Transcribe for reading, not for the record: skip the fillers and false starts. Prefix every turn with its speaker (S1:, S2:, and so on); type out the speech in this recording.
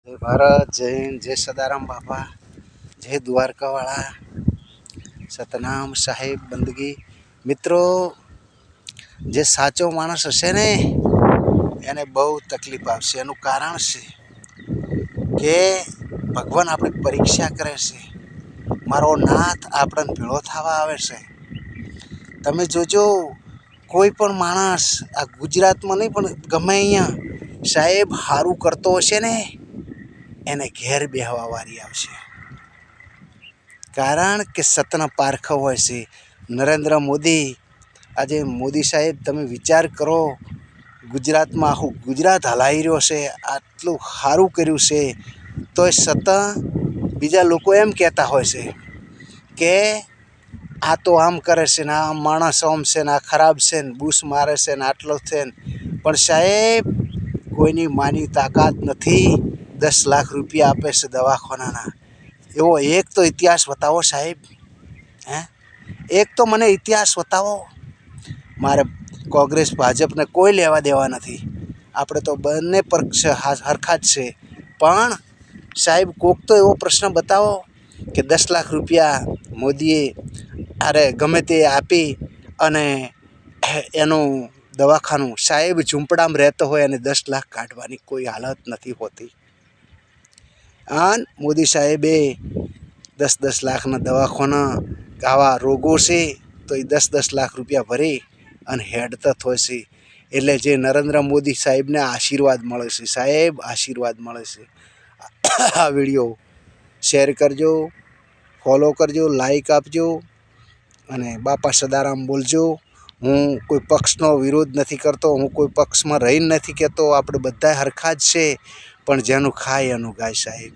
S1: जय भारत, जय हिंद, जय सदाराम बापा, जय द्वारकावाळा, सतनाम साहेब बंदगी। मित्रों, जे साचो माणस हशे ने एने बहु तकलीफ आवशे। एनुं कारण छे के भगवान आपणी परीक्षा करे छे। मारो नाथ आपणे भेळो थवा आवे छे। तमे जोजो कोई पण माणस आ गुजरातमां नहीं पण गमे अहींया साहेब हारू करतो हशे ने एने घेर बेहवा वारी आवशे। कारण के सतना पारखो होय छे। नरेंद्र मोदी, आज मोदी साहेब तमे विचार करो, गुजरात में आखू गुजरात हलाई रह्यो छे, आटलू हारू कर्युं छे, तोय छतां बीजा लोको एम कहेता होय छे के आ तो आम करे छे ने आ माणस आम छे ने आ खराब छे ने बूस मारे छे ने आटलो छे ने, पण साहेब कोईनी मानी ताकात नथी। 10 लाख रुपया आपे छे दवाखानाना। एवो एक तो इतिहास बतावो साहेब। हैं, एक तो मने इतिहास बतावो। मारे कांग्रेस भाजप ने कोई लेवा देवा नहीं। आपणे तो बंने पक्ष हरखा ज छे। पण साहेब कोक तो एवो प्रश्न बतावो कि 10 लाख रुपया मोदीए अरे गमे ते आपी अने एनु दवाखानु साहेब झूंपड़ामां रहतो होय अने 10 लाख काढवानी कोई हालत नहीं होती। अन मोदी साहेबे 10-10 लाखना दवाखाना आवा रोगो छे तो 10-10 लाख रुपया भरी अने हेडता थोय छे। एटले जे नरेंद्र मोदी साहेब ने आशीर्वाद मळे छे। साहेब आशीर्वाद मळे छे। आ विडियो शेर करजो, फॉलो करजो, लाइक आपजो अने बापा सदाराम बोलजो। हूँ कोई पक्षनो विरोध नहीं करतो, हूँ कोई पक्ष में रहीने नहीं कहतो। आपणे बधाय हरखा ज छे, पण जेनुं खाय एनुं गाय साहेब।